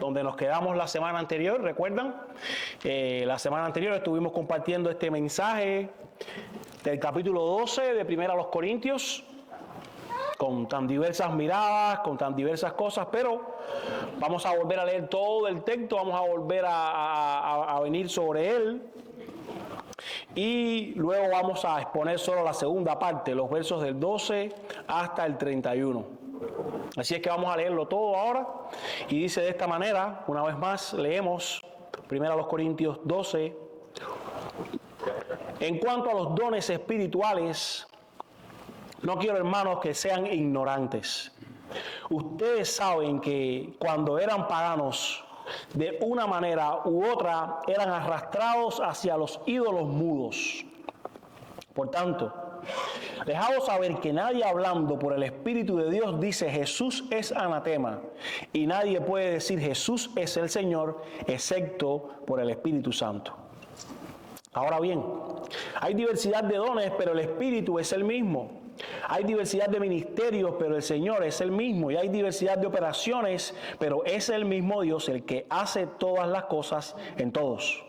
donde nos quedamos la semana anterior, ¿recuerdan? La semana anterior estuvimos compartiendo este mensaje del capítulo 12 de Primera a los Corintios, con tan diversas miradas, con tan diversas cosas, pero vamos a volver a leer todo el texto, vamos a volver a venir sobre él, y luego vamos a exponer solo la segunda parte, los versos del 12 hasta el 31. Así es que vamos a leerlo todo ahora, y dice de esta manera, una vez más, leemos 1 Corintios 12. En cuanto a los dones espirituales, no quiero, hermanos, que sean ignorantes. Ustedes saben que cuando eran paganos, de una manera u otra, eran arrastrados hacia los ídolos mudos. Por tanto, les hago saber que nadie hablando por el Espíritu de Dios dice Jesús es anatema, y nadie puede decir Jesús es el Señor, excepto por el Espíritu Santo. Ahora bien, hay diversidad de dones, pero el Espíritu es el mismo. Hay diversidad de ministerios, pero el Señor es el mismo. Y hay diversidad de operaciones, pero es el mismo Dios el que hace todas las cosas en todos.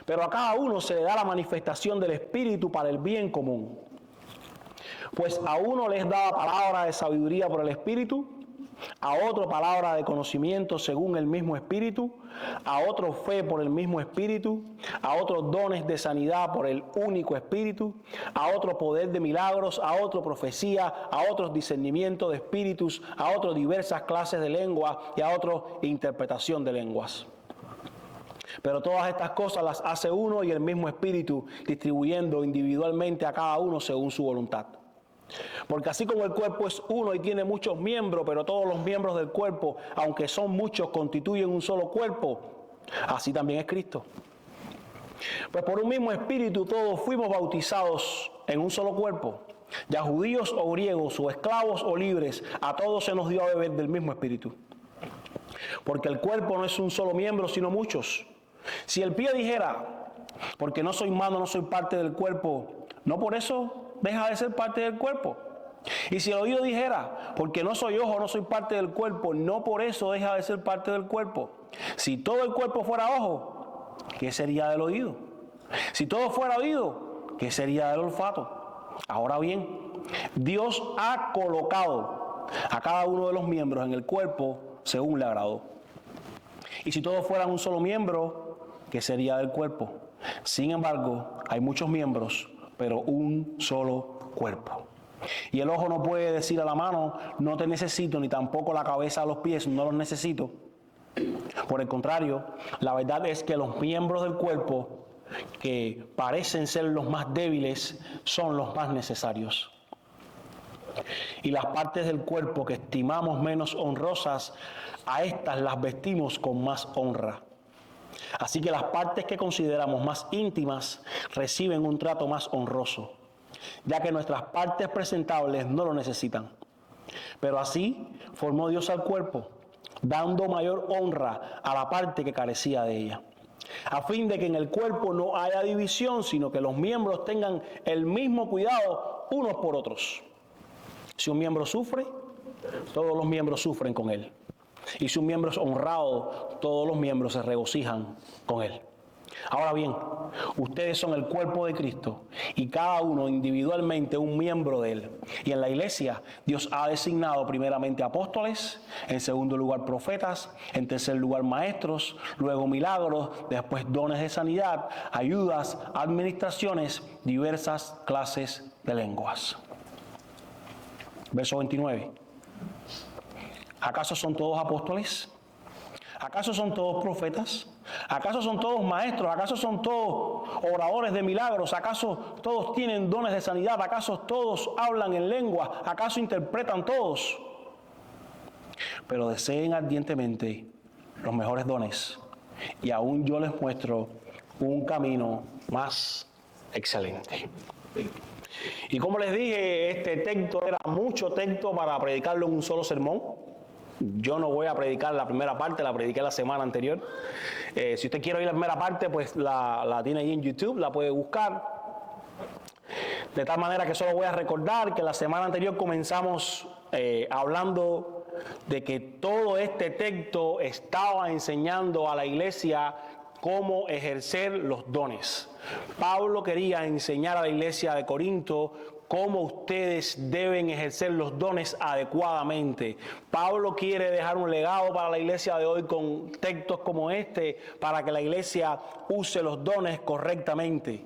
Pero a cada uno se le da la manifestación del Espíritu para el bien común. Pues a uno les da palabra de sabiduría por el Espíritu, a otro palabra de conocimiento según el mismo Espíritu, a otro fe por el mismo Espíritu, a otros dones de sanidad por el único Espíritu, a otro poder de milagros, a otro profecía, a otros discernimiento de espíritus, a otros diversas clases de lengua y a otro interpretación de lenguas. Pero todas estas cosas las hace uno y el mismo Espíritu, distribuyendo individualmente a cada uno según su voluntad. Porque así como el cuerpo es uno y tiene muchos miembros, pero todos los miembros del cuerpo, aunque son muchos, constituyen un solo cuerpo, así también es Cristo. Pues por un mismo Espíritu todos fuimos bautizados en un solo cuerpo, ya judíos o griegos, o esclavos o libres, a todos se nos dio a beber del mismo Espíritu. Porque el cuerpo no es un solo miembro, sino muchos. Si el pie dijera, porque no soy mano, no soy parte del cuerpo, no por eso deja de ser parte del cuerpo. Y si el oído dijera, porque no soy ojo, no soy parte del cuerpo, no por eso deja de ser parte del cuerpo. Si todo el cuerpo fuera ojo, ¿qué sería del oído? Si todo fuera oído, ¿qué sería del olfato? Ahora bien, Dios ha colocado a cada uno de los miembros en el cuerpo según le agradó. Y si todos fueran un solo miembro, ¿qué sería del cuerpo? Sin embargo, hay muchos miembros, pero un solo cuerpo. Y el ojo no puede decir a la mano, no te necesito, ni tampoco la cabeza a los pies, no los necesito. Por el contrario, la verdad es que los miembros del cuerpo, que parecen ser los más débiles, son los más necesarios. Y las partes del cuerpo que estimamos menos honrosas, a estas las vestimos con más honra. Así que las partes que consideramos más íntimas reciben un trato más honroso, ya que nuestras partes presentables no lo necesitan. Pero así formó Dios al cuerpo, dando mayor honra a la parte que carecía de ella, a fin de que en el cuerpo no haya división, sino que los miembros tengan el mismo cuidado unos por otros. Si un miembro sufre, todos los miembros sufren con él. Y si un miembro es honrado, todos los miembros se regocijan con él. Ahora bien, ustedes son el cuerpo de Cristo y cada uno individualmente un miembro de él. Y en la iglesia, Dios ha designado primeramente apóstoles, en segundo lugar profetas, en tercer lugar maestros, luego milagros, después dones de sanidad, ayudas, administraciones, diversas clases de lenguas. Verso 29. ¿Acaso son todos apóstoles? ¿Acaso son todos profetas? ¿Acaso son todos maestros? ¿Acaso son todos oradores de milagros? ¿Acaso todos tienen dones de sanidad? ¿Acaso todos hablan en lengua? ¿Acaso interpretan todos? Pero deseen ardientemente los mejores dones, y aún yo les muestro un camino más excelente. Y como les dije, este texto era mucho texto para predicarlo en un solo sermón. Yo no voy a predicar la primera parte, la prediqué la semana anterior. Si usted quiere oír la primera parte, pues la tiene ahí en YouTube, la puede buscar. De tal manera que solo voy a recordar que la semana anterior comenzamos hablando de que todo este texto estaba enseñando a la iglesia cómo ejercer los dones. Pablo quería enseñar a la iglesia de Corinto cómo ustedes deben ejercer los dones adecuadamente. Pablo quiere dejar un legado para la iglesia de hoy con textos como este, para que la iglesia use los dones correctamente.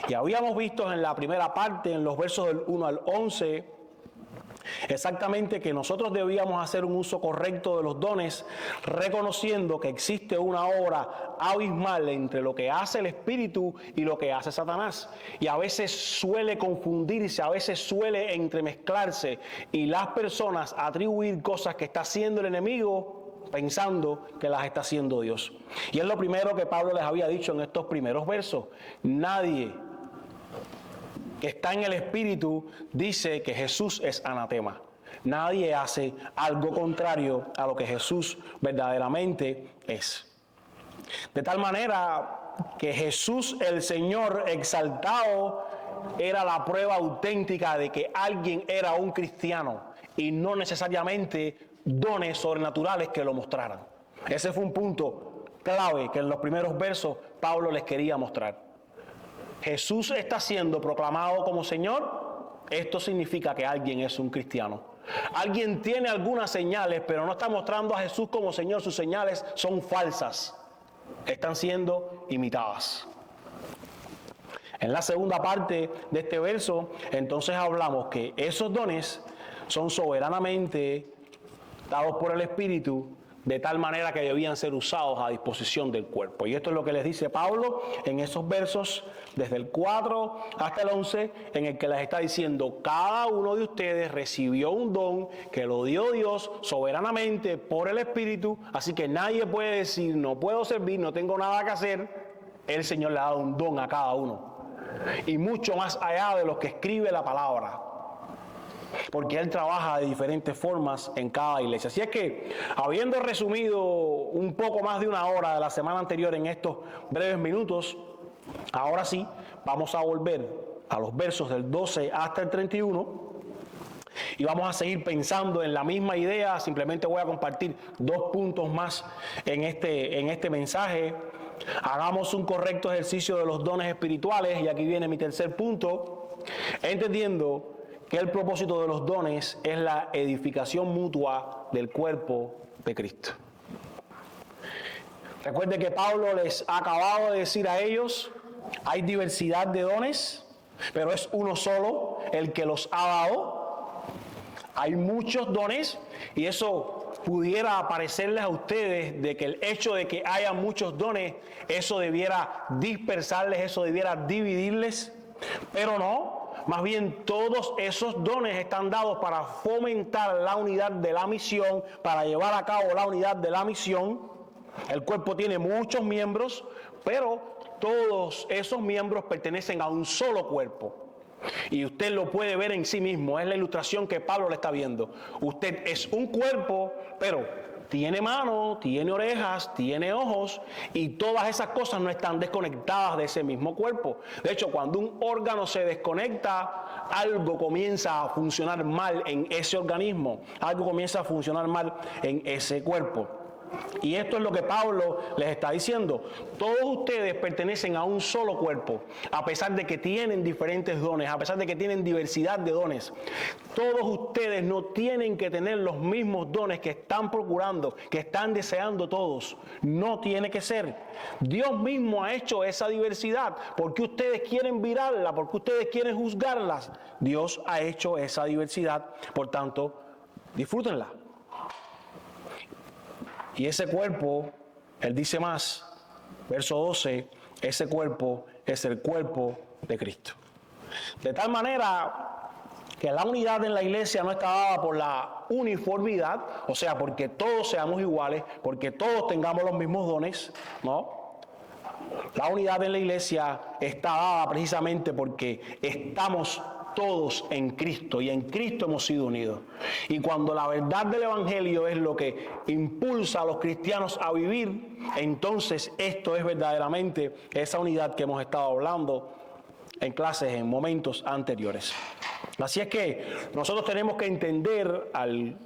Y habíamos visto en la primera parte, en los versos del 1 al 11, exactamente que nosotros debíamos hacer un uso correcto de los dones, reconociendo que existe una obra abismal entre lo que hace el Espíritu y lo que hace Satanás. Y a veces suele confundirse, a veces suele entremezclarse y las personas atribuir cosas que está haciendo el enemigo pensando que las está haciendo Dios. Y es lo primero que Pablo les había dicho en estos primeros versos. Nadie que está en el Espíritu dice que Jesús es anatema. Nadie hace algo contrario a lo que Jesús verdaderamente es. De tal manera que Jesús el Señor exaltado era la prueba auténtica de que alguien era un cristiano y no necesariamente dones sobrenaturales que lo mostraran. Ese fue un punto clave que en los primeros versos Pablo les quería mostrar. Jesús está siendo proclamado como Señor, esto significa que alguien es un cristiano. Alguien tiene algunas señales, pero no está mostrando a Jesús como Señor. Sus señales son falsas, están siendo imitadas. En la segunda parte de este verso, entonces hablamos que esos dones son soberanamente dados por el Espíritu, de tal manera que debían ser usados a disposición del cuerpo. Y esto es lo que les dice Pablo en esos versos, desde el 4 hasta el 11, en el que les está diciendo, cada uno de ustedes recibió un don que lo dio Dios soberanamente por el Espíritu, así que nadie puede decir, no puedo servir, no tengo nada que hacer. El Señor le ha dado un don a cada uno, y mucho más allá de lo que escribe la palabra, porque Él trabaja de diferentes formas en cada iglesia. Así es que, habiendo resumido un poco más de una hora de la semana anterior en estos breves minutos, ahora sí, vamos a volver a los versos del 12 hasta el 31 y vamos a seguir pensando en la misma idea. Simplemente voy a compartir 2 puntos más en este mensaje. Hagamos un correcto ejercicio de los dones espirituales, y aquí viene mi tercer punto, entendiendo que el propósito de los dones es la edificación mutua del cuerpo de Cristo. Recuerde que Pablo les ha acabado de decir a ellos, hay diversidad de dones, pero es uno solo el que los ha dado. Hay muchos dones, y eso pudiera parecerles a ustedes de que el hecho de que haya muchos dones, eso debiera dispersarles, eso debiera dividirles, pero no. Más bien, todos esos dones están dados para fomentar la unidad de la misión, para llevar a cabo la unidad de la misión. El cuerpo tiene muchos miembros, pero todos esos miembros pertenecen a un solo cuerpo. Y usted lo puede ver en sí mismo, es la ilustración que Pablo le está viendo. Usted es un cuerpo, pero tiene manos, tiene orejas, tiene ojos, y todas esas cosas no están desconectadas de ese mismo cuerpo. De hecho, cuando un órgano se desconecta, algo comienza a funcionar mal en ese organismo, algo comienza a funcionar mal en ese cuerpo. Y esto es lo que Pablo les está diciendo. Todos ustedes pertenecen a un solo cuerpo, a pesar de que tienen diferentes dones, a pesar de que tienen diversidad de dones. Todos ustedes no tienen que tener los mismos dones que están procurando, que están deseando todos. No tiene que ser. Dios mismo ha hecho esa diversidad. ¿Por qué ustedes quieren virarla? ¿Por qué ustedes quieren juzgarlas? Dios ha hecho esa diversidad. Por tanto, disfrútenla. Y ese cuerpo, él dice más, verso 12, ese cuerpo es el cuerpo de Cristo. De tal manera que la unidad en la iglesia no está dada por la uniformidad, o sea, porque todos seamos iguales, porque todos tengamos los mismos dones, ¿no? La unidad en la iglesia está dada precisamente porque estamos todos en Cristo, y en Cristo hemos sido unidos. Y cuando la verdad del Evangelio es lo que impulsa a los cristianos a vivir, entonces esto es verdaderamente esa unidad que hemos estado hablando en clases en momentos anteriores. Así es que nosotros tenemos que entender al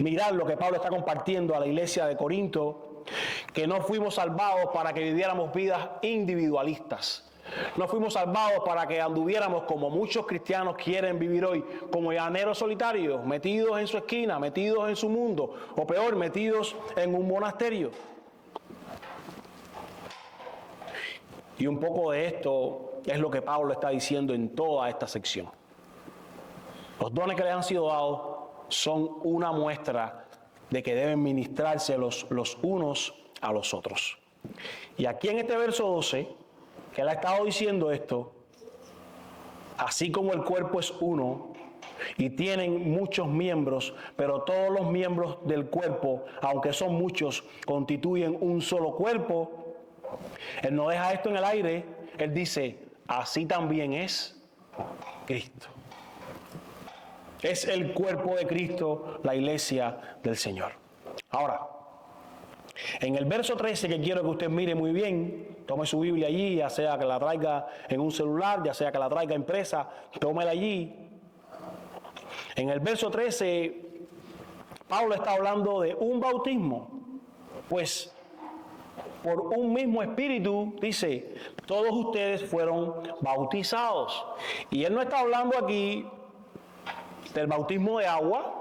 mirar lo que Pablo está compartiendo a la iglesia de Corinto, que no fuimos salvados para que viviéramos vidas individualistas. No fuimos salvados para que anduviéramos como muchos cristianos quieren vivir hoy, como llaneros solitarios, metidos en su esquina, metidos en su mundo, o peor, metidos en un monasterio. Y un poco de esto es lo que Pablo está diciendo en toda esta sección. Los dones que les han sido dados son una muestra de que deben ministrarse los unos a los otros. Y aquí en este verso 12, que él ha estado diciendo esto, así como el cuerpo es uno y tienen muchos miembros, pero todos los miembros del cuerpo, aunque son muchos, constituyen un solo cuerpo. Él no deja esto en el aire, él dice, así también es Cristo. Es el cuerpo de Cristo, la iglesia del Señor. Ahora, en el verso 13, que quiero que usted mire muy bien, tome su Biblia allí, ya sea que la traiga en un celular, ya sea que la traiga impresa, tómela allí. En el verso 13, Pablo está hablando de un bautismo, pues por un mismo espíritu, dice, todos ustedes fueron bautizados. Y él no está hablando aquí del bautismo de agua,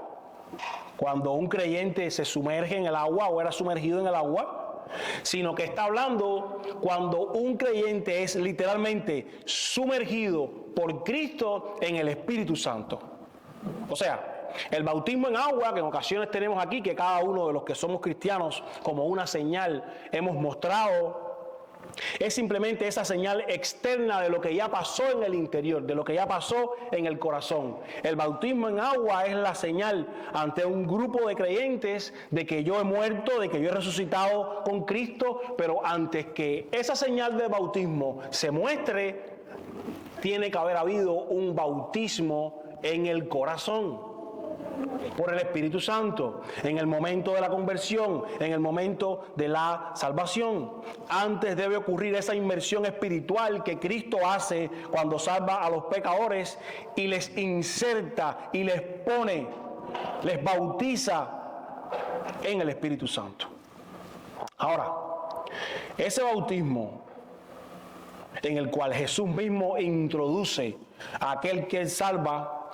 cuando un creyente se sumerge en el agua o era sumergido en el agua, sino que está hablando cuando un creyente es literalmente sumergido por Cristo en el Espíritu Santo. O sea, el bautismo en agua, que en ocasiones tenemos aquí, que cada uno de los que somos cristianos como una señal hemos mostrado, es simplemente esa señal externa de lo que ya pasó en el interior, de lo que ya pasó en el corazón. El bautismo en agua es la señal ante un grupo de creyentes de que yo he muerto, de que yo he resucitado con Cristo, pero antes que esa señal de bautismo se muestre, tiene que haber habido un bautismo en el corazón por el Espíritu Santo, en el momento de la conversión, en el momento de la salvación. Antes debe ocurrir esa inmersión espiritual que Cristo hace cuando salva a los pecadores y les inserta y les pone, les bautiza en el Espíritu Santo. Ahora, ese bautismo en el cual Jesús mismo introduce a aquel que Él salva,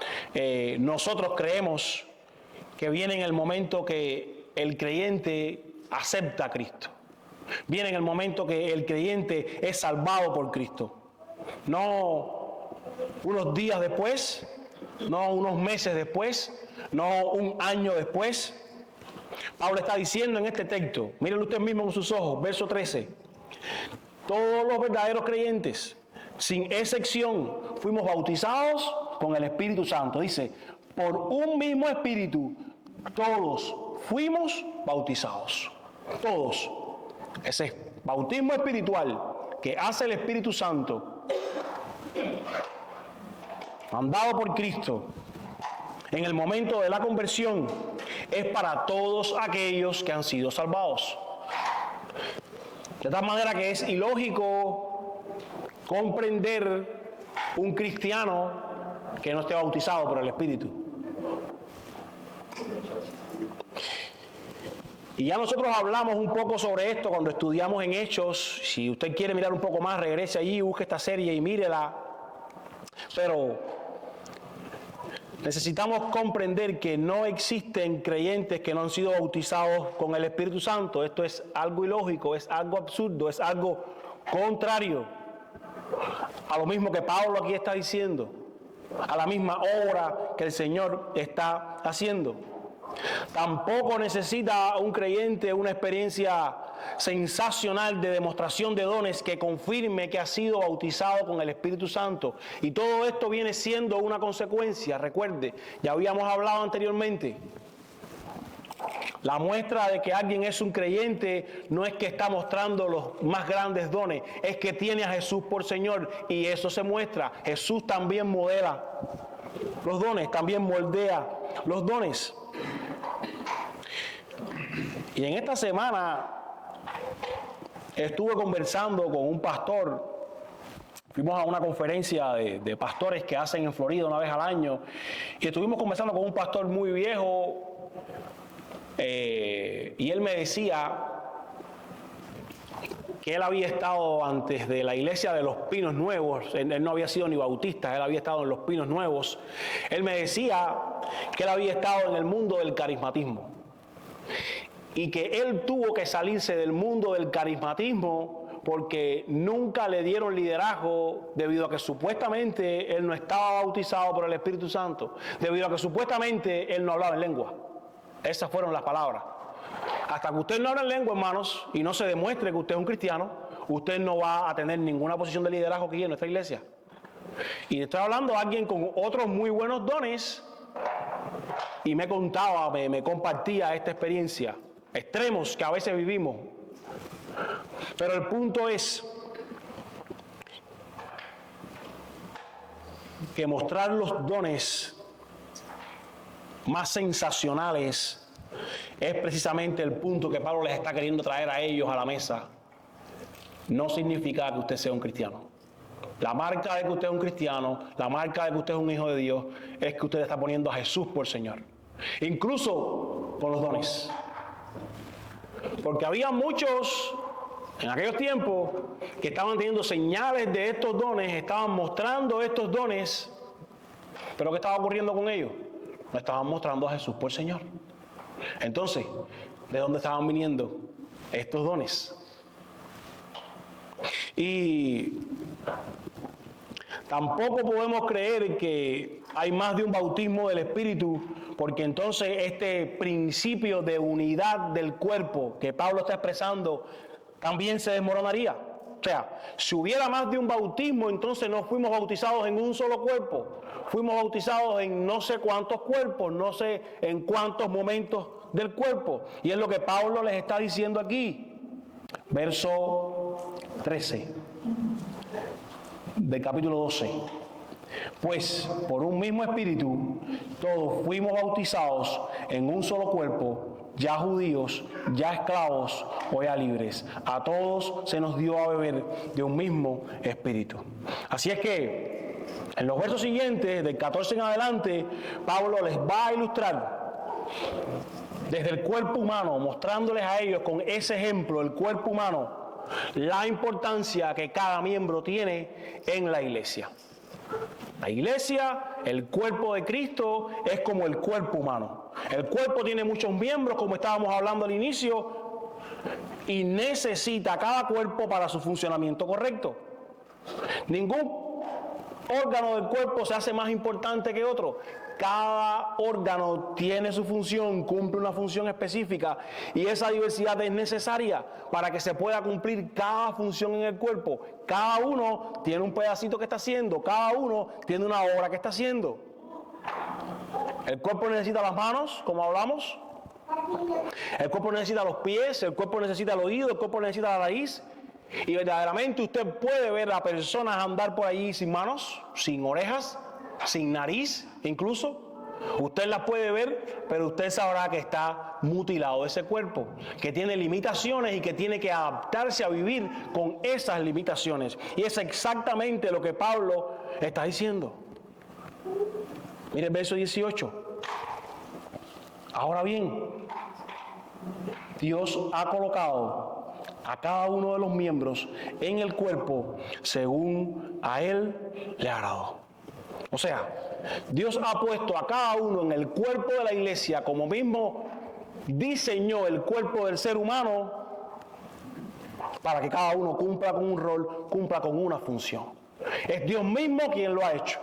nosotros creemos que viene en el momento que el creyente acepta a Cristo. Viene en el momento que el creyente es salvado por Cristo. No unos días después, no unos meses después, no un año después. Pablo está diciendo en este texto, mírenlo usted mismo con sus ojos, verso 13. Todos los verdaderos creyentes, sin excepción, fuimos bautizados con el Espíritu Santo. Dice, por un mismo Espíritu, todos fuimos bautizados. Todos. Ese bautismo espiritual que hace el Espíritu Santo, mandado por Cristo, en el momento de la conversión, es para todos aquellos que han sido salvados. De tal manera que es ilógico comprender un cristiano que no esté bautizado por el Espíritu. Y ya nosotros hablamos un poco sobre esto cuando estudiamos en Hechos. Si usted quiere mirar un poco más, regrese allí, busque esta serie y mírela. Pero necesitamos comprender que no existen creyentes que no han sido bautizados con el Espíritu Santo. Esto es algo ilógico, es algo absurdo, es algo contrario a lo mismo que Pablo aquí está diciendo, a la misma obra que el Señor está haciendo. Tampoco necesita un creyente una experiencia sensacional de demostración de dones que confirme que ha sido bautizado con el Espíritu Santo. Y todo esto viene siendo una consecuencia, recuerde, ya habíamos hablado anteriormente. La muestra de que alguien es un creyente no es que está mostrando los más grandes dones, es que tiene a Jesús por Señor y eso se muestra. Jesús también modela los dones, también moldea los dones. Y en esta semana estuve conversando con un pastor. Fuimos a una conferencia de pastores que hacen en Florida una vez al año y estuvimos conversando con un pastor muy viejo, y él me decía que él había estado antes de la iglesia de los Pinos Nuevos. Él no había sido ni bautista, él había estado en los Pinos Nuevos. Él me decía que él había estado en el mundo del carismatismo y que él tuvo que salirse del mundo del carismatismo porque nunca le dieron liderazgo debido a que supuestamente él no estaba bautizado por el Espíritu Santo, debido a que supuestamente él no hablaba en lengua. Esas fueron las palabras. Hasta que usted no habla en lengua, hermanos, y no se demuestre que usted es un cristiano, usted no va a tener ninguna posición de liderazgo aquí en nuestra iglesia. Y estoy hablando de alguien con otros muy buenos dones, y me contaba, me compartía esta experiencia, extremos que a veces vivimos. Pero el punto es que mostrar los dones más sensacionales es precisamente el punto que Pablo les está queriendo traer a ellos a la mesa. No significa que usted sea un cristiano. La marca de que usted es un cristiano, la marca de que usted es un hijo de Dios, es que usted está poniendo a Jesús por Señor. Incluso con los dones. Porque había muchos en aquellos tiempos que estaban teniendo señales de estos dones, estaban mostrando estos dones, pero ¿qué estaba ocurriendo con ellos? No estaban mostrando a Jesús por Señor. Entonces, ¿de dónde estaban viniendo estos dones? Y tampoco podemos creer que hay más de un bautismo del Espíritu, porque entonces este principio de unidad del cuerpo que Pablo está expresando también se desmoronaría. O sea, si hubiera más de un bautismo, entonces no fuimos bautizados en un solo cuerpo. Fuimos bautizados en no sé cuántos cuerpos, no sé en cuántos momentos del cuerpo. Y es lo que Pablo les está diciendo aquí. Verso 13 del capítulo 12. Pues por un mismo espíritu todos fuimos bautizados en un solo cuerpo, ya judíos, ya esclavos o ya libres. A todos se nos dio a beber de un mismo espíritu. Así es que en los versos siguientes, del 14 en adelante, Pablo les va a ilustrar desde el cuerpo humano, mostrándoles a ellos con ese ejemplo, el cuerpo humano, la importancia que cada miembro tiene en la iglesia. La iglesia, el cuerpo de Cristo, es como el cuerpo humano. El cuerpo tiene muchos miembros, como estábamos hablando al inicio, y necesita cada cuerpo para su funcionamiento correcto. Ningún órgano del cuerpo se hace más importante que otro. Cada órgano tiene su función, cumple una función específica, y esa diversidad es necesaria para que se pueda cumplir cada función en el cuerpo. Cada uno tiene un pedacito que está haciendo, cada uno tiene una obra que está haciendo. El cuerpo necesita las manos, como hablamos. El cuerpo necesita los pies, el cuerpo necesita el oído, el cuerpo necesita la nariz. Y verdaderamente usted puede ver a personas andar por allí sin manos, sin orejas, sin nariz incluso. Usted las puede ver, pero usted sabrá que está mutilado ese cuerpo, que tiene limitaciones y que tiene que adaptarse a vivir con esas limitaciones. Y es exactamente lo que Pablo está diciendo. Mire el verso 18. Ahora bien, Dios ha colocado a cada uno de los miembros en el cuerpo según a Él le agradó. O sea, Dios ha puesto a cada uno en el cuerpo de la iglesia como mismo diseñó el cuerpo del ser humano para que cada uno cumpla con un rol, cumpla con una función. Es Dios mismo quien lo ha hecho.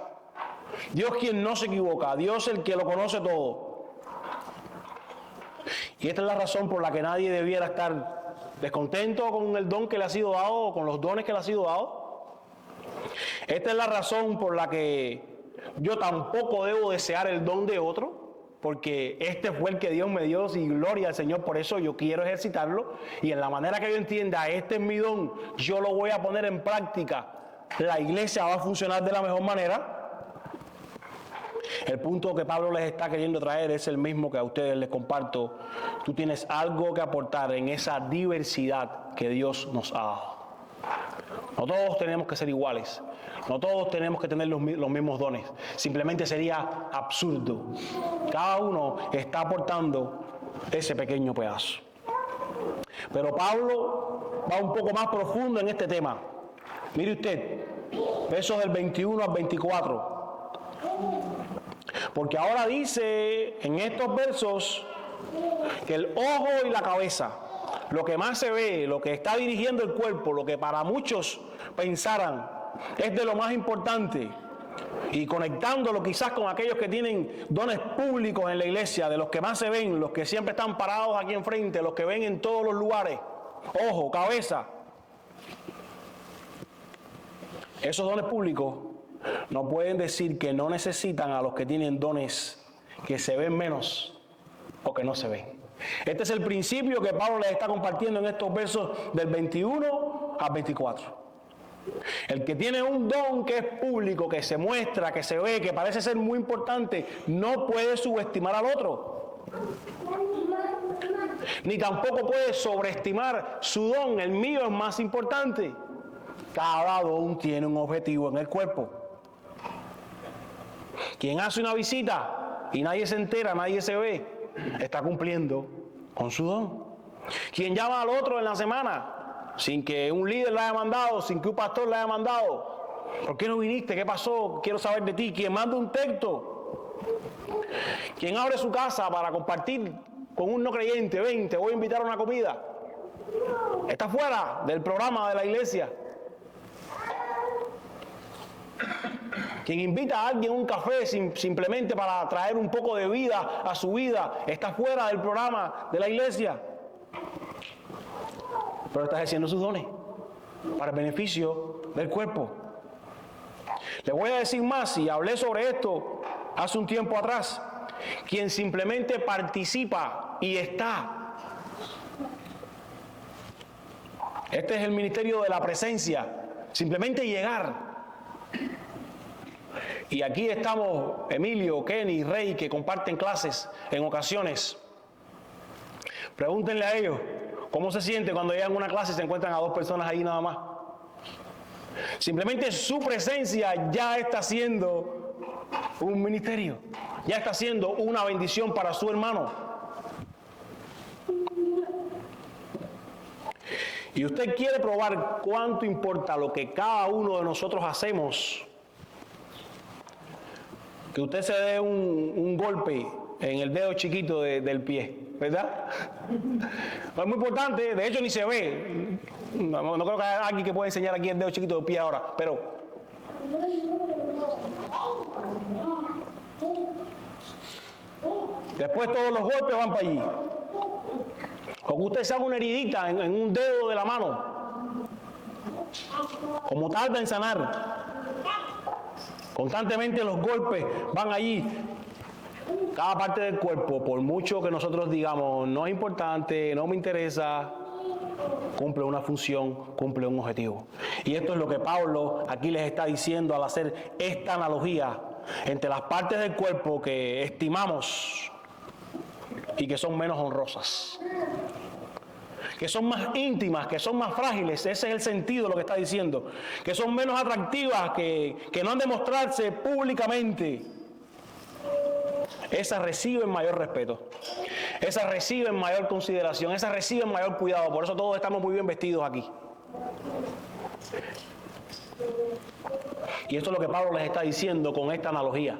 Dios quien no se equivoca, Dios el que lo conoce todo. Y esta es la razón por la que nadie debiera estar descontento con el don que le ha sido dado o con los dones que le ha sido dado. Esta es la razón por la que yo tampoco debo desear el don de otro, porque este fue el que Dios me dio y gloria al Señor, por eso yo quiero ejercitarlo y en la manera que yo entienda, este es mi don, yo lo voy a poner en práctica, la iglesia va a funcionar de la mejor manera. El punto que Pablo les está queriendo traer es el mismo que a ustedes les comparto. Tú tienes algo que aportar en esa diversidad que Dios nos ha dado. No todos tenemos que ser iguales. No todos tenemos que tener los mismos dones. Simplemente sería absurdo. Cada uno está aportando ese pequeño pedazo. Pero Pablo va un poco más profundo en este tema. Mire usted, versos del 21 al 24. Porque ahora dice en estos versos que el ojo y la cabeza, lo que más se ve, lo que está dirigiendo el cuerpo, lo que para muchos pensaran es de lo más importante, y conectándolo quizás con aquellos que tienen dones públicos en la iglesia, de los que más se ven, los que siempre están parados aquí enfrente, los que ven en todos los lugares, ojo, cabeza. Esos dones públicos no pueden decir que no necesitan a los que tienen dones que se ven menos o que no se ven. Este es el principio que Pablo les está compartiendo en estos versos del 21 al 24. El que tiene un don que es público, que se muestra, que se ve, que parece ser muy importante, no puede subestimar al otro. Ni tampoco puede sobreestimar su don. El mío es más importante. Cada don tiene un objetivo en el cuerpo. Quien hace una visita y nadie se entera, nadie se ve, está cumpliendo con su don. Quien llama al otro en la semana sin que un líder lo haya mandado, sin que un pastor lo haya mandado. ¿Por qué no viniste? ¿Qué pasó? Quiero saber de ti. Quien manda un texto. Quien abre su casa para compartir con un no creyente. Ven, te voy a invitar a una comida. Está fuera del programa de la iglesia. Quien invita a alguien a un café simplemente para traer un poco de vida a su vida, está fuera del programa de la iglesia. Pero está ejerciendo sus dones para el beneficio del cuerpo. Le voy a decir más, y hablé sobre esto hace un tiempo atrás. Quien simplemente participa y está. Este es el ministerio de la presencia. Simplemente llegar. Y aquí estamos Emilio, Kenny, Rey, que comparten clases en ocasiones. Pregúntenle a ellos cómo se siente cuando llegan a una clase y se encuentran a 2 personas ahí nada más. Simplemente su presencia ya está siendo un ministerio, ya está siendo una bendición para su hermano. Y usted quiere probar cuánto importa lo que cada uno de nosotros hacemos. Que usted se dé un golpe en el dedo chiquito del pie, ¿verdad? Es muy importante, de hecho ni se ve. No creo que haya alguien que pueda enseñar aquí el dedo chiquito del pie ahora, pero después todos los golpes van para allí. O que usted se haga una heridita en un dedo de la mano, como tarda en sanar. Constantemente los golpes van allí. Cada parte del cuerpo, por mucho que nosotros digamos, no es importante, no me interesa, cumple una función, cumple un objetivo. Y esto es lo que Pablo aquí les está diciendo al hacer esta analogía entre las partes del cuerpo que estimamos y que son menos honrosas, que son más íntimas, que son más frágiles. Ese es el sentido de lo que está diciendo. Que son menos atractivas, que no han de mostrarse públicamente. Esas reciben mayor respeto. Esas reciben mayor consideración. Esas reciben mayor cuidado. Por eso todos estamos muy bien vestidos aquí. Y esto es lo que Pablo les está diciendo con esta analogía.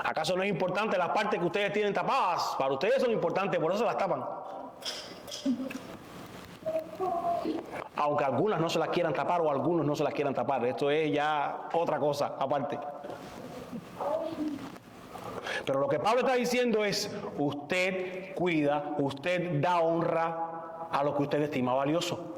¿Acaso no es importante las partes que ustedes tienen tapadas? Para ustedes son importantes, por eso las tapan. Aunque algunas no se las quieran tapar o algunos no se las quieran tapar. Esto es ya otra cosa aparte. Pero lo que Pablo está diciendo es, usted cuida, usted da honra a lo que usted estima valioso.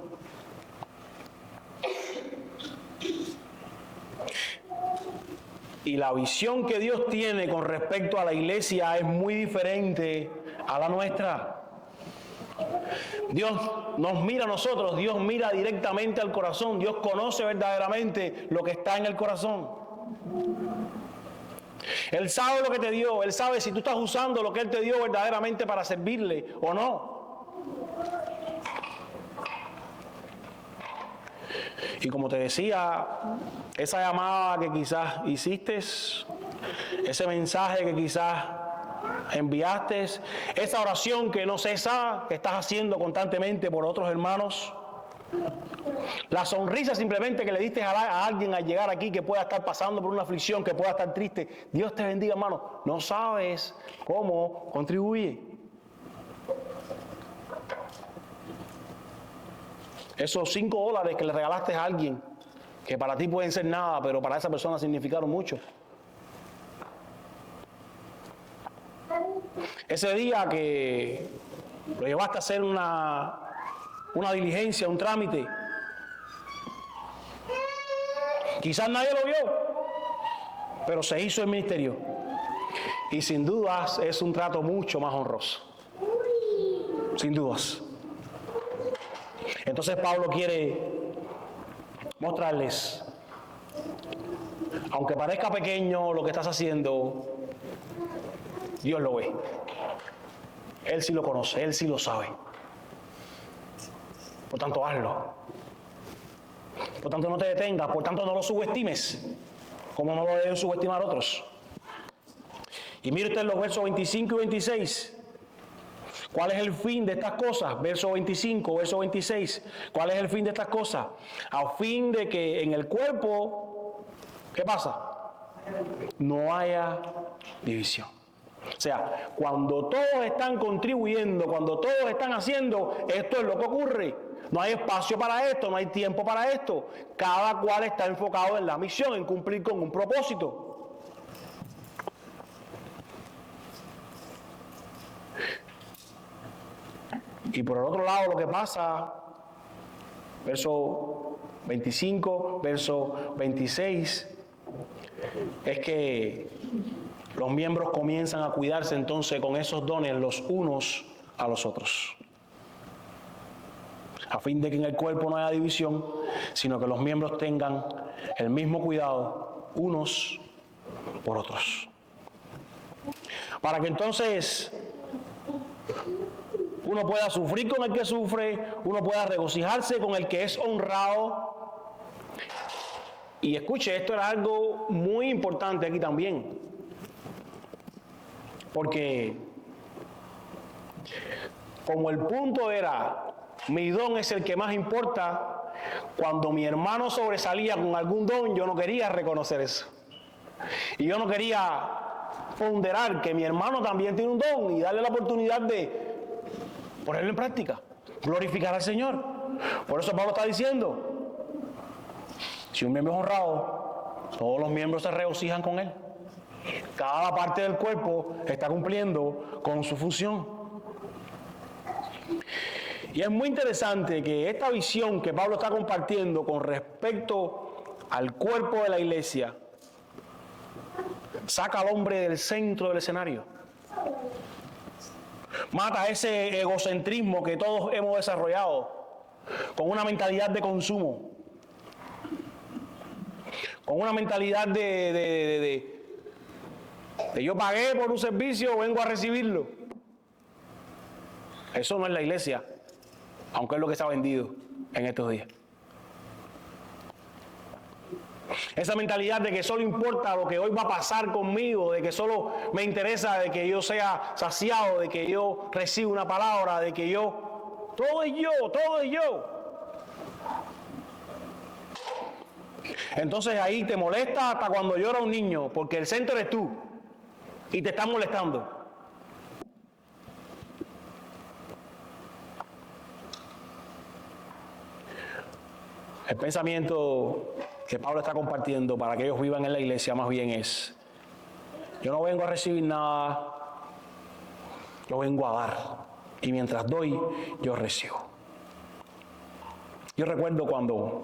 Y la visión que Dios tiene con respecto a la iglesia es muy diferente a la nuestra. Dios nos mira a nosotros, Dios mira directamente al corazón, Dios conoce verdaderamente lo que está en el corazón. Él sabe lo que te dio, Él sabe si tú estás usando lo que Él te dio verdaderamente para servirle o no. Y como te decía, esa llamada que quizás hiciste, ese mensaje que quizás enviaste, esa oración que no cesa, que estás haciendo constantemente por otros hermanos, la sonrisa simplemente que le diste a alguien al llegar aquí que pueda estar pasando por una aflicción, que pueda estar triste. Dios te bendiga, hermano. No sabes cómo contribuye. Esos $5 que le regalaste a alguien, que para ti pueden ser nada, pero para esa persona significaron mucho. Ese día que lo llevaste a hacer una diligencia, un trámite, quizás nadie lo vio, pero se hizo el ministerio. Y sin dudas es un trato mucho más honroso. Sin dudas. Entonces Pablo quiere mostrarles, aunque parezca pequeño lo que estás haciendo, Dios lo ve. Él sí lo conoce, Él sí lo sabe. Por tanto, hazlo. Por tanto, no te detengas. Por tanto, no lo subestimes, como no lo deben subestimar otros. Y mire usted los versos 25 y 26. ¿Cuál es el fin de estas cosas? Verso 25, verso 26. ¿Cuál es el fin de estas cosas? A fin de que en el cuerpo, ¿qué pasa? No haya división. O sea, cuando todos están contribuyendo, cuando todos están haciendo, esto es lo que ocurre. No hay espacio para esto, no hay tiempo para esto. Cada cual está enfocado en la misión, en cumplir con un propósito. Y por el otro lado lo que pasa, verso 25, verso 26, es que los miembros comienzan a cuidarse entonces con esos dones los unos a los otros. A fin de que en el cuerpo no haya división, sino que los miembros tengan el mismo cuidado unos por otros. Para que entonces uno pueda sufrir con el que sufre, uno pueda regocijarse con el que es honrado. Y escuche, esto era algo muy importante aquí también. Porque como el punto era, mi don es el que más importa, cuando mi hermano sobresalía con algún don, yo no quería reconocer eso. Y yo no quería ponderar que mi hermano también tiene un don y darle la oportunidad de ponerlo en práctica, glorificar al Señor. Por eso Pablo está diciendo, si un miembro es honrado, todos los miembros se regocijan con él. Cada parte del cuerpo está cumpliendo con su función. Y es muy interesante que esta visión que Pablo está compartiendo con respecto al cuerpo de la iglesia saca al hombre del centro del escenario. Mata ese egocentrismo que todos hemos desarrollado con una mentalidad de consumo, con una mentalidad de yo pagué por un servicio, vengo a recibirlo. Eso no es la iglesia, aunque es lo que se ha vendido en estos días. Esa mentalidad de que solo importa lo que hoy va a pasar conmigo, de que solo me interesa de que yo sea saciado, de que yo reciba una palabra, de que yo, todo es yo, todo es yo. Entonces ahí te molesta hasta cuando llora un niño, porque el centro eres tú y te están molestando. El pensamiento que Pablo está compartiendo para que ellos vivan en la iglesia más bien es, yo no vengo a recibir nada, yo vengo a dar, y mientras doy, yo recibo. Yo recuerdo cuando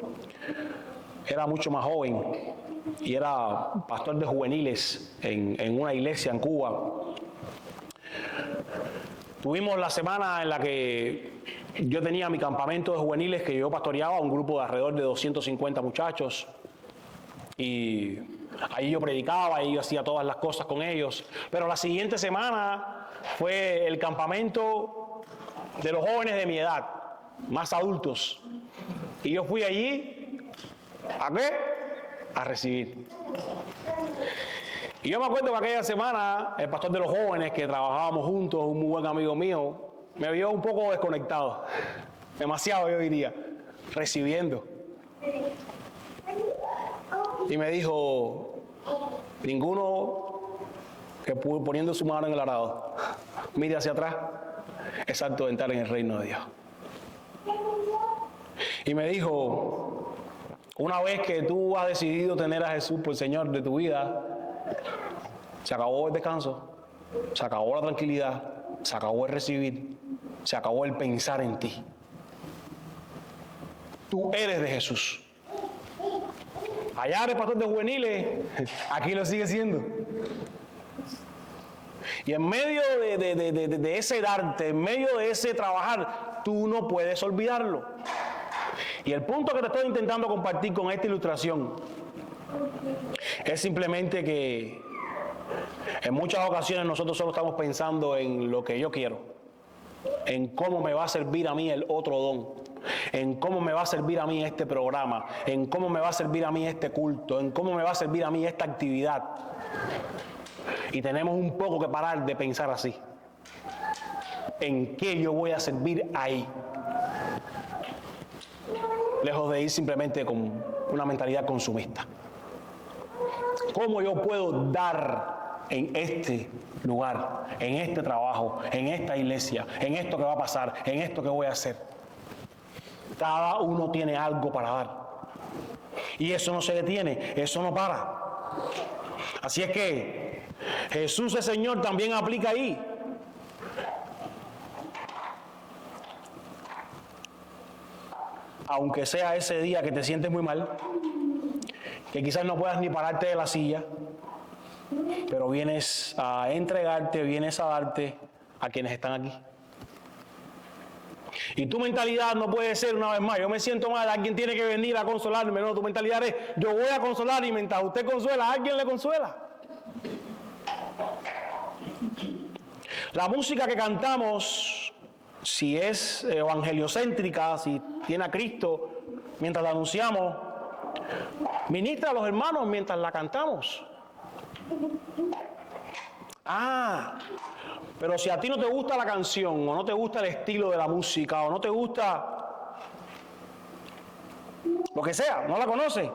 era mucho más joven y era pastor de juveniles en una iglesia en Cuba. Tuvimos la semana en la que yo tenía mi campamento de juveniles que yo pastoreaba, un grupo de alrededor de 250 muchachos. Y ahí yo predicaba, ahí yo hacía todas las cosas con ellos. Pero la siguiente semana fue el campamento de los jóvenes de mi edad, más adultos. Y yo fui allí, ¿a qué? A recibir. Y yo me acuerdo que aquella semana, el pastor de los jóvenes, que trabajábamos juntos, un muy buen amigo mío, me vio un poco desconectado. Demasiado, yo diría, recibiendo. Y me dijo, ninguno que poniendo su mano en el arado, mire hacia atrás, es apto de entrar en el reino de Dios. Y me dijo, una vez que tú has decidido tener a Jesús por Señor de tu vida, se acabó el descanso, se acabó la tranquilidad, se acabó el recibir, se acabó el pensar en ti. Tú eres de Jesús. Allá eres pastor de juveniles, aquí lo sigue siendo. Y en medio de ese darte, en medio de ese trabajar, tú no puedes olvidarlo. Y el punto que te estoy intentando compartir con esta ilustración es simplemente que en muchas ocasiones nosotros solo estamos pensando en lo que yo quiero, en cómo me va a servir a mí el otro don, en cómo me va a servir a mí este programa, en cómo me va a servir a mí este culto, en cómo me va a servir a mí esta actividad. Y tenemos un poco que parar de pensar así. ¿En qué yo voy a servir ahí? Lejos de ir simplemente con una mentalidad consumista. ¿Cómo yo puedo dar en este lugar, en este trabajo, en esta iglesia, en esto que va a pasar, en esto que voy a hacer? Cada uno tiene algo para dar. Y eso no se detiene, eso no para. Así es que Jesús el Señor también aplica ahí. Aunque sea ese día que te sientes muy mal, que quizás no puedas ni pararte de la silla, pero vienes a entregarte, vienes a darte a quienes están aquí. Y tu mentalidad no puede ser, una vez más, yo me siento mal, alguien tiene que venir a consolarme. No, tu mentalidad es, yo voy a consolar, y mientras usted consuela, alguien le consuela. La música que cantamos, si es evangeliocéntrica, si tiene a Cristo, mientras la anunciamos, ministra a los hermanos mientras la cantamos. Pero si a ti no te gusta la canción, o no te gusta el estilo de la música, o no te gusta lo que sea, no la conoces,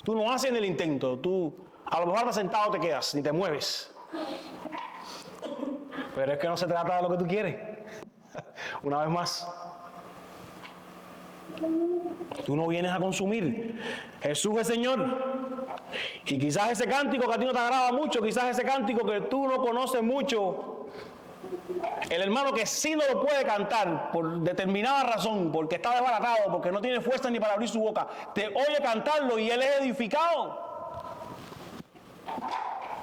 tú no haces el intento, tú a lo mejor estás sentado, te quedas, ni te mueves. Pero es que no se trata de lo que tú quieres. Una vez más, tú no vienes a consumir. Jesús es Señor. Y quizás ese cántico que a ti no te agrada mucho, quizás ese cántico que tú no conoces mucho, el hermano que sí no lo puede cantar por determinada razón, porque está desbaratado, porque no tiene fuerza ni para abrir su boca, te oye cantarlo y él es edificado.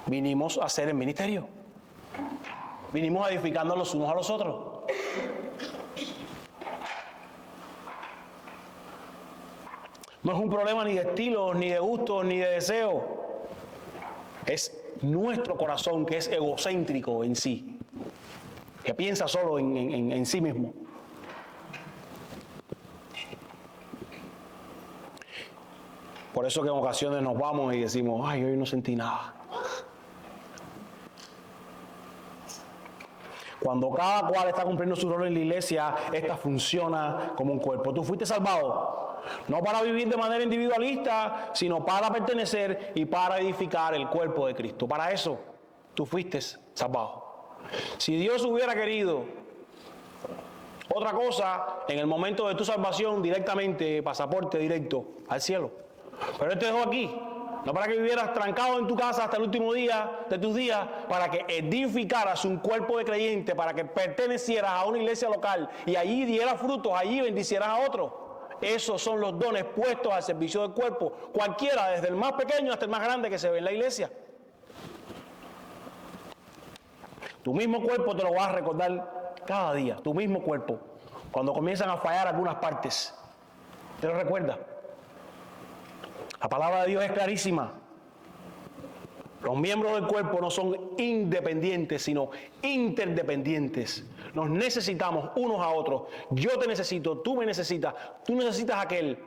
Vinimos a hacer el ministerio. Vinimos edificando los unos a los otros. No es un problema ni de estilos, ni de gustos, ni de deseos. Es nuestro corazón que es egocéntrico en sí, que piensa solo en sí mismo. Por eso que en ocasiones nos vamos y decimos, ay, hoy no sentí nada. Cuando cada cual está cumpliendo su rol en la iglesia, esta funciona como un cuerpo. Tú fuiste salvado, no para vivir de manera individualista, sino para pertenecer y para edificar el cuerpo de Cristo. Para eso, tú fuiste salvado. Si Dios hubiera querido otra cosa, en el momento de tu salvación, directamente, pasaporte directo al cielo. Pero Él te dejó aquí. No para que vivieras trancado en tu casa hasta el último día de tus días, para que edificaras un cuerpo de creyente, para que pertenecieras a una iglesia local y allí dieras frutos, allí bendicieras a otros. Esos son los dones puestos al servicio del cuerpo, cualquiera, desde el más pequeño hasta el más grande que se ve en la iglesia. Tu mismo cuerpo te lo vas a recordar cada día, tu mismo cuerpo. Cuando comienzan a fallar algunas partes, te lo recuerda. La palabra de Dios es clarísima. Los miembros del cuerpo no son independientes, sino interdependientes. Nos necesitamos unos a otros. Yo te necesito, tú me necesitas, tú necesitas a aquel.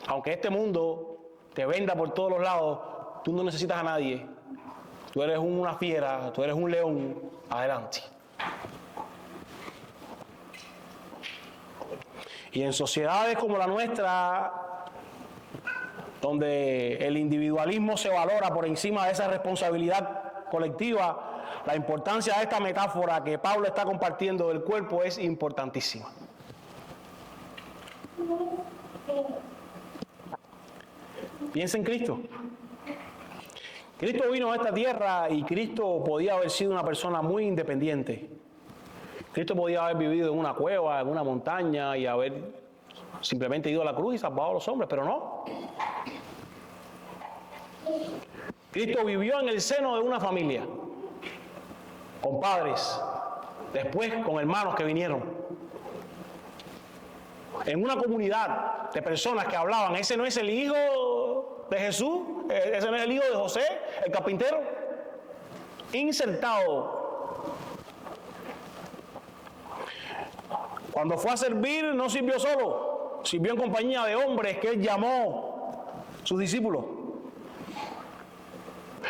Aunque este mundo te venda por todos los lados, tú no necesitas a nadie. tú eres una fiera, tú eres un león, adelante. Y en sociedades como la nuestra, donde el individualismo se valora por encima de esa responsabilidad colectiva, la importancia de esta metáfora que Pablo está compartiendo del cuerpo es importantísima. Piensa en Cristo. Cristo vino a esta tierra y Cristo podía haber sido una persona muy independiente. Cristo podía haber vivido en una cueva, en una montaña y haber simplemente ido a la cruz y salvado a los hombres, pero no. Cristo vivió en el seno de una familia, con padres, después con hermanos que vinieron, en una comunidad de personas que hablaban. Ese no es el hijo de Jesús, ese no es el hijo de José, el carpintero, insertado. Cuando fue a servir, no sirvió solo, sirvió en compañía de hombres que él llamó sus discípulos.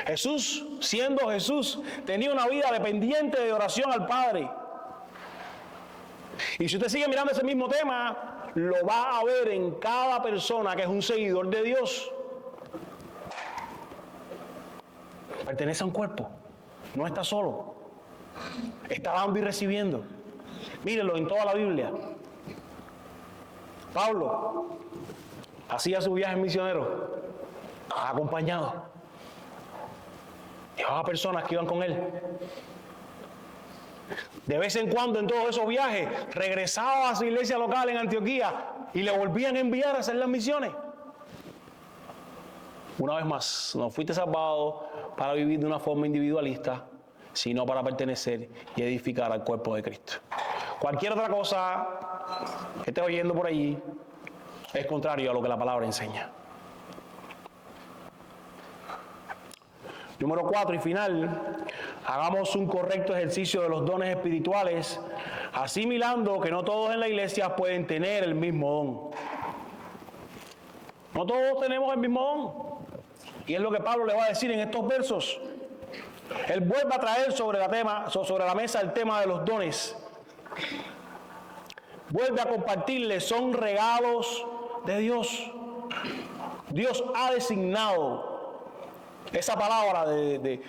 Jesús, siendo Jesús, tenía una vida dependiente de oración al Padre. Y si usted sigue mirando ese mismo tema, lo va a ver en cada persona que es un seguidor de Dios. Pertenece a un cuerpo, no está solo, está dando y recibiendo. Mírenlo en toda la Biblia. Pablo hacía su viaje misionero, acompañado. Llevaba personas que iban con él. De vez en cuando en todos esos viajes regresaba a su iglesia local en Antioquía y le volvían a enviar a hacer las misiones. Una vez más, no fuiste salvado para vivir de una forma individualista, sino para pertenecer y edificar al cuerpo de Cristo. Cualquier otra cosa que estés oyendo por allí es contrario a lo que la palabra enseña. Número 4 y final, hagamos un correcto ejercicio de los dones espirituales, asimilando que no todos en la iglesia pueden tener el mismo don. No todos tenemos el mismo don. Y es lo que Pablo le va a decir en estos versos. Él vuelve a traer sobre la mesa el tema de los dones. Vuelve a compartirles, son regalos de Dios. Dios ha designado esa palabra de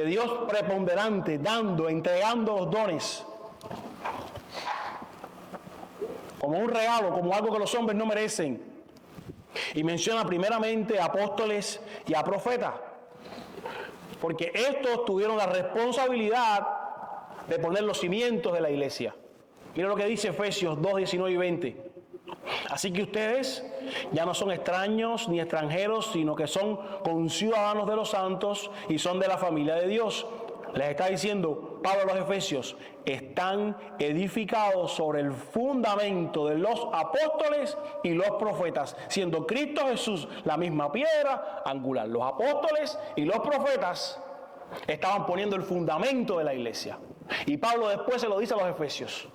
Dios preponderante, dando, entregando los dones como un regalo, como algo que los hombres no merecen. Y menciona primeramente a apóstoles y a profetas, porque estos tuvieron la responsabilidad de poner los cimientos de la iglesia. Mira lo que dice Efesios 2, 19 y 20. Así que ustedes ya no son extraños ni extranjeros, sino que son conciudadanos de los santos y son de la familia de Dios. Les está diciendo Pablo a los Efesios, están edificados sobre el fundamento de los apóstoles y los profetas, siendo Cristo Jesús la misma piedra angular. Los apóstoles y los profetas estaban poniendo el fundamento de la iglesia. Y Pablo después se lo dice a los Efesios.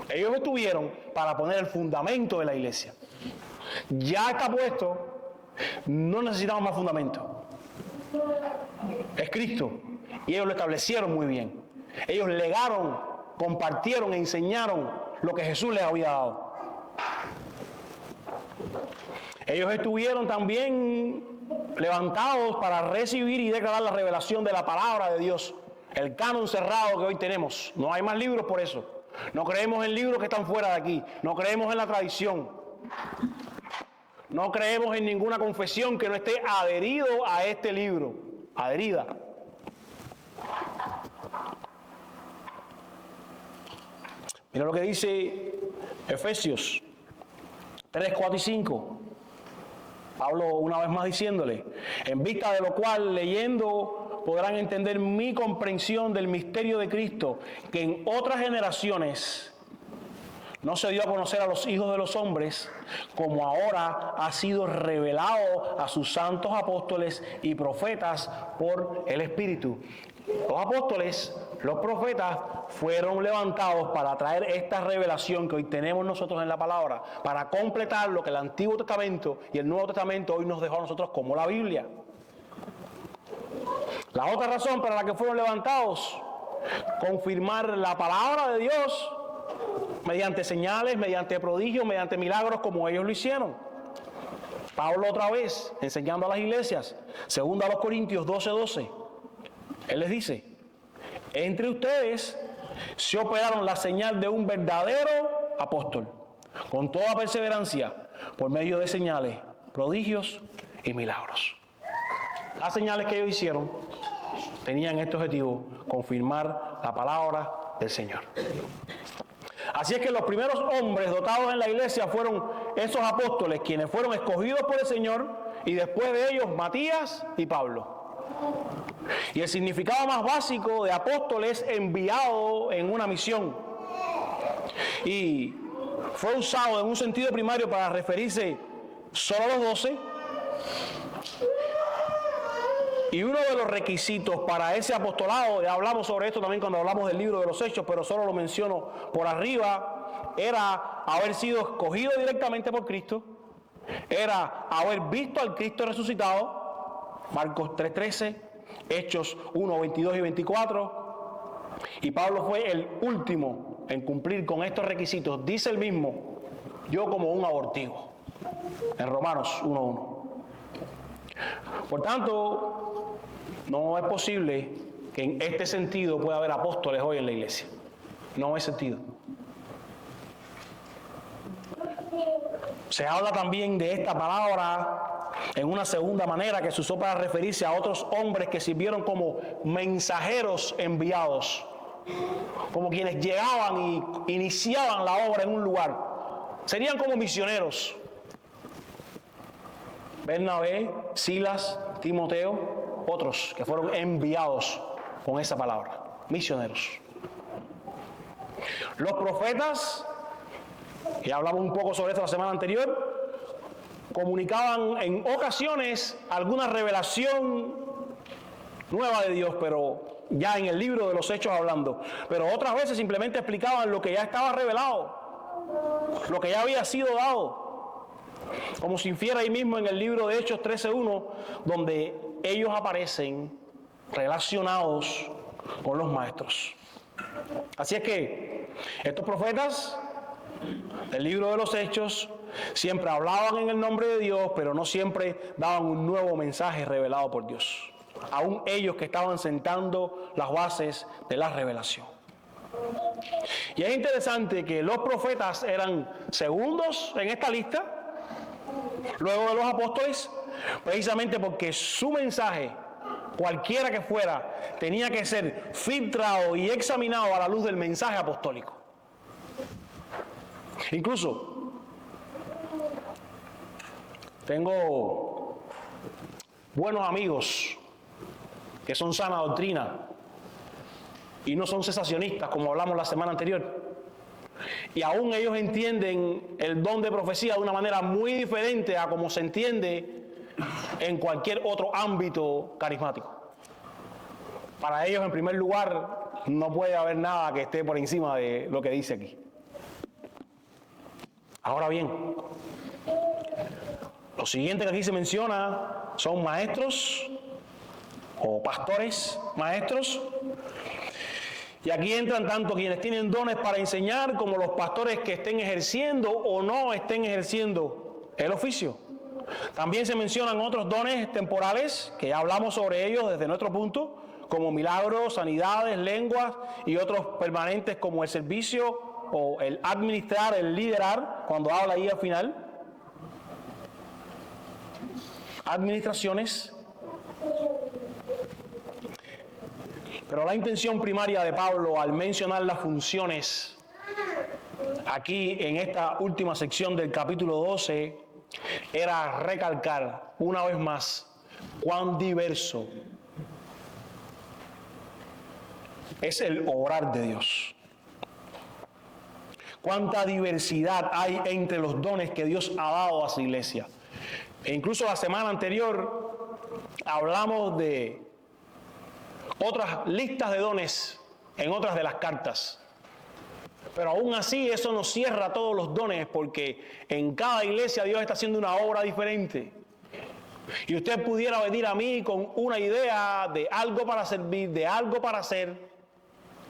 Ellos estuvieron para poner el fundamento de la iglesia. Ya está puesto, no necesitamos más fundamento. Es Cristo. Y ellos lo establecieron muy bien. Ellos legaron, compartieron, enseñaron lo que Jesús les había dado. Ellos estuvieron también levantados para recibir y declarar la revelación de la palabra de Dios. El canon cerrado que hoy tenemos. No hay más libros por eso. No creemos en libros que están fuera de aquí. No creemos en la tradición. No creemos en ninguna confesión que no esté adherido a este libro. Adherida. Mira lo que dice Efesios 3, 4 y 5. Pablo una vez más diciéndole, en vista de lo cual, leyendo, podrán entender mi comprensión del misterio de Cristo, que en otras generaciones no se dio a conocer a los hijos de los hombres, como ahora ha sido revelado a sus santos apóstoles y profetas por el Espíritu. Los apóstoles, los profetas, fueron levantados para traer esta revelación que hoy tenemos nosotros en la palabra, para completar lo que el Antiguo Testamento y el Nuevo Testamento hoy nos dejó a nosotros como la Biblia. La otra razón para la que fueron levantados, confirmar la palabra de Dios mediante señales, mediante prodigios, mediante milagros como ellos lo hicieron. Pablo otra vez, enseñando a las iglesias, 2 Corintios 12:12, él les dice: entre ustedes se operaron la señal de un verdadero apóstol, con toda perseverancia, por medio de señales, prodigios y milagros. Las señales que ellos hicieron tenían este objetivo: confirmar la palabra del Señor. Así es que los primeros hombres dotados en la iglesia fueron esos apóstoles, quienes fueron escogidos por el Señor, y después de ellos Matías y Pablo. Y el significado más básico de apóstol es enviado en una misión. Y fue usado en un sentido primario para referirse solo a los 12. Y uno de los requisitos para ese apostolado, ya hablamos sobre esto también cuando hablamos del libro de los Hechos, pero solo lo menciono por arriba, era haber sido escogido directamente por Cristo, era haber visto al Cristo resucitado, Marcos 3:13, Hechos 1:22 y 24, y Pablo fue el último en cumplir con estos requisitos. Dice él mismo: yo como un abortivo, en Romanos 1:1. Por tanto, no es posible que en este sentido pueda haber apóstoles hoy en la iglesia. No es sentido. Se habla también de esta palabra en una segunda manera que se usó para referirse a otros hombres que sirvieron como mensajeros enviados, como quienes llegaban y iniciaban la obra en un lugar. Serían como misioneros. Bernabé, Silas, Timoteo, otros que fueron enviados con esa palabra, misioneros. Los profetas, y hablamos un poco sobre esto la semana anterior, comunicaban en ocasiones alguna revelación nueva de Dios, pero ya en el libro de los Hechos hablando. Pero otras veces simplemente explicaban lo que ya estaba revelado, lo que ya había sido dado. Como se infiere ahí mismo en el libro de Hechos 13:1, donde ellos aparecen relacionados con los maestros. Así es que estos profetas del libro de los Hechos siempre hablaban en el nombre de Dios, pero no siempre daban un nuevo mensaje revelado por Dios. Aún ellos que estaban sentando las bases de la revelación. Y es interesante que los profetas eran segundos en esta lista, luego de los apóstoles, precisamente porque su mensaje, cualquiera que fuera, tenía que ser filtrado y examinado a la luz del mensaje apostólico. Incluso, tengo buenos amigos que son sana doctrina y no son cesacionistas, como hablamos la semana anterior. Y aún ellos entienden el don de profecía de una manera muy diferente a como se entiende en cualquier otro ámbito carismático. Para ellos, en primer lugar, no puede haber nada que esté por encima de lo que dice aquí. Ahora bien, lo siguiente que aquí se menciona son maestros o pastores maestros. Y aquí entran tanto quienes tienen dones para enseñar como los pastores que estén ejerciendo o no estén ejerciendo el oficio. También se mencionan otros dones temporales, que ya hablamos sobre ellos desde nuestro punto, como milagros, sanidades, lenguas, y otros permanentes como el servicio o el administrar, el liderar, cuando habla ahí al final. Administraciones. Pero la intención primaria de Pablo al mencionar las funciones aquí en esta última sección del capítulo 12 era recalcar una vez más cuán diverso es el obrar de Dios. Cuánta diversidad hay entre los dones que Dios ha dado a su iglesia. E incluso la semana anterior hablamos de otras listas de dones en otras de las cartas. Pero aún así eso no cierra todos los dones, porque en cada iglesia Dios está haciendo una obra diferente. Y usted pudiera venir a mí con una idea de algo para servir, de algo para hacer,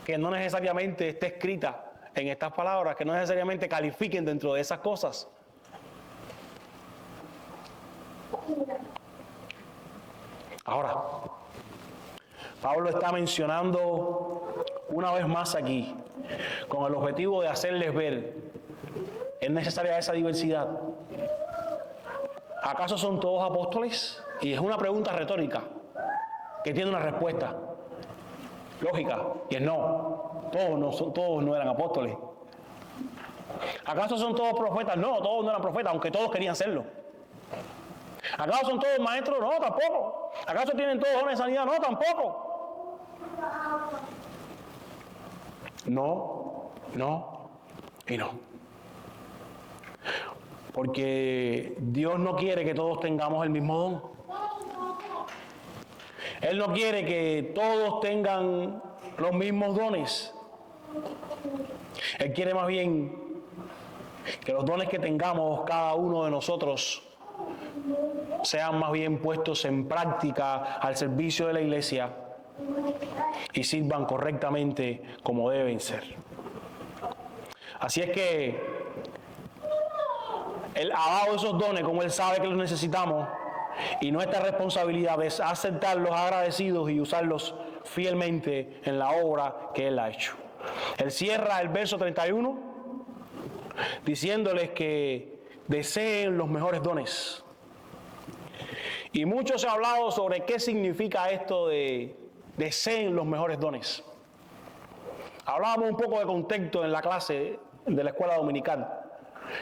que no necesariamente esté escrita en estas palabras, que no necesariamente califiquen dentro de esas cosas. Ahora, Pablo está mencionando una vez más aquí, con el objetivo de hacerles ver, ¿es necesaria esa diversidad? ¿Acaso son todos apóstoles? Y es una pregunta retórica que tiene una respuesta lógica, y es no. Todos no eran apóstoles. ¿Acaso son todos profetas? No, todos no eran profetas, aunque todos querían serlo. ¿Acaso son todos maestros? No, tampoco. ¿Acaso tienen todos dones de sanidad? No, tampoco. No y no. Porque Dios no quiere que todos tengamos el mismo don. Él no quiere que todos tengan los mismos dones. Él quiere más bien que los dones que tengamos cada uno de nosotros sean más bien puestos en práctica al servicio de la iglesia y sirvan correctamente como deben ser. Así es que Él ha dado esos dones como Él sabe que los necesitamos, y nuestra responsabilidad es aceptarlos agradecidos y usarlos fielmente en la obra que Él ha hecho. Él cierra el verso 31 diciéndoles que deseen los mejores dones. Y mucho se ha hablado sobre qué significa esto de deseen los mejores dones. Hablábamos un poco de contexto en la clase de la escuela dominical.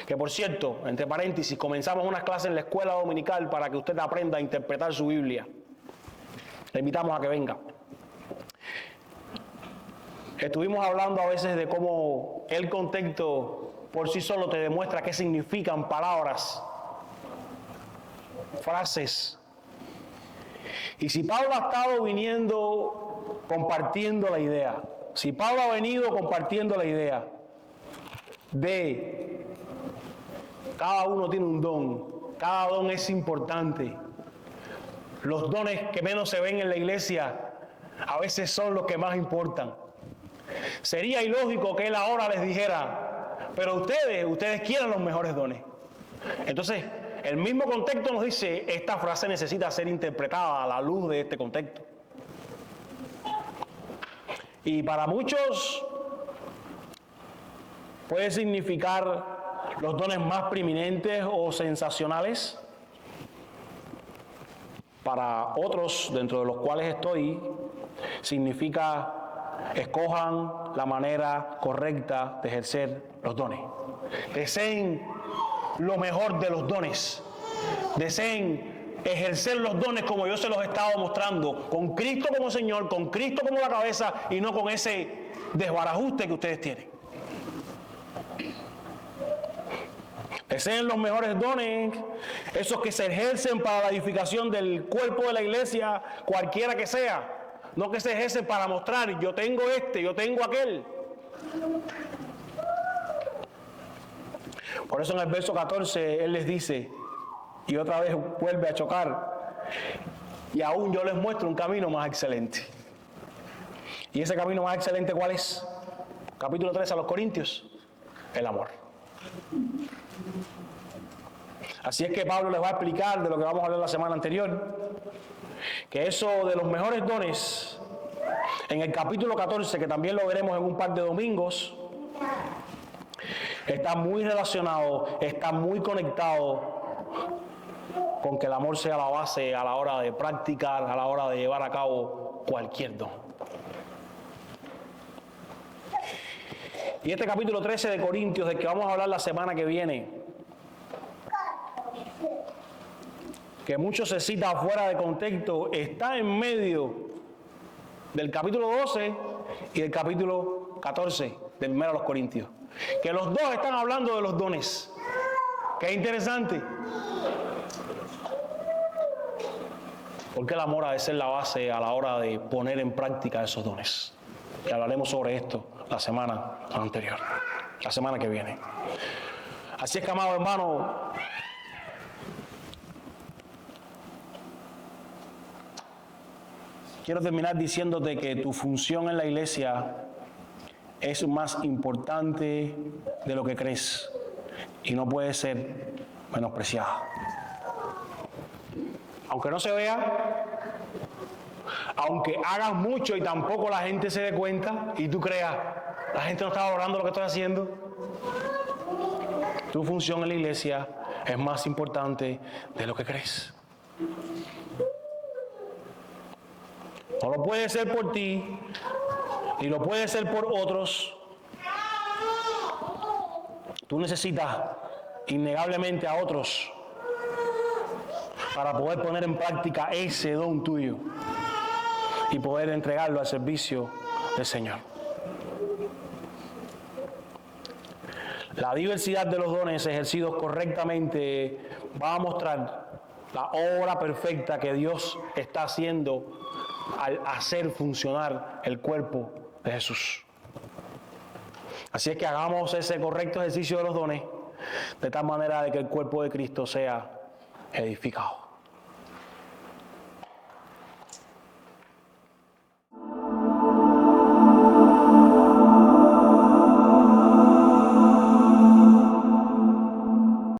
Que por cierto, entre paréntesis, comenzamos unas clases en la escuela dominical para que usted aprenda a interpretar su Biblia. Le invitamos a que venga. Estuvimos hablando a veces de cómo el contexto por sí solo te demuestra qué significan palabras, frases. Y si Pablo ha estado viniendo compartiendo la idea, si Pablo ha venido compartiendo la idea de cada uno tiene un don, cada don es importante. Los dones que menos se ven en la iglesia a veces son los que más importan. Sería ilógico que él ahora les dijera, pero ustedes quieren los mejores dones. Entonces, el mismo contexto nos dice, esta frase necesita ser interpretada a la luz de este contexto. Y para muchos puede significar los dones más preeminentes o sensacionales. Para otros, dentro de los cuales estoy, significa escojan la manera correcta de ejercer los dones. Deseen lo mejor de los dones. Deseen ejercer los dones como yo se los he estado mostrando, con Cristo como Señor, con Cristo como la cabeza y no con ese desbarajuste que ustedes tienen. Deseen los mejores dones, esos que se ejercen para la edificación del cuerpo de la iglesia, cualquiera que sea. No que se ejercen para mostrar, yo tengo este, yo tengo aquel. Por eso en el verso 14 Él les dice, y otra vez vuelve a chocar, y aún yo les muestro un camino más excelente. ¿Y ese camino más excelente cuál es? Capítulo 3 a los Corintios, el amor. Así es que Pablo les va a explicar de lo que vamos a hablar la semana anterior, que eso de los mejores dones, en el capítulo 14, que también lo veremos en un par de domingos, está muy relacionado, está muy conectado con que el amor sea la base a la hora de practicar, a la hora de llevar a cabo cualquier don. Y este capítulo 13 de Corintios, del que vamos a hablar la semana que viene, que mucho se cita fuera de contexto, está en medio del capítulo 12 y del capítulo 14 de 1 a los Corintios. Que los dos están hablando de los dones. Qué interesante. Porque el amor ha de ser la base a la hora de poner en práctica esos dones. Y hablaremos sobre esto la semana anterior, la semana que viene. Así es que, amado hermano, quiero terminar diciéndote que tu función en la iglesia es más importante de lo que crees y no puede ser menospreciada. Aunque no se vea, aunque hagas mucho y tampoco la gente se dé cuenta y tú creas, la gente no está valorando lo que estoy haciendo, tu función en la iglesia es más importante de lo que crees. No lo puede ser por ti, ni lo puede ser por otros. Tú necesitas innegablemente a otros para poder poner en práctica ese don tuyo y poder entregarlo al servicio del Señor. La diversidad de los dones ejercidos correctamente va a mostrar la obra perfecta que Dios está haciendo al hacer funcionar el cuerpo de Jesús. Así es que hagamos ese correcto ejercicio de los dones de tal manera de que el cuerpo de Cristo sea edificado.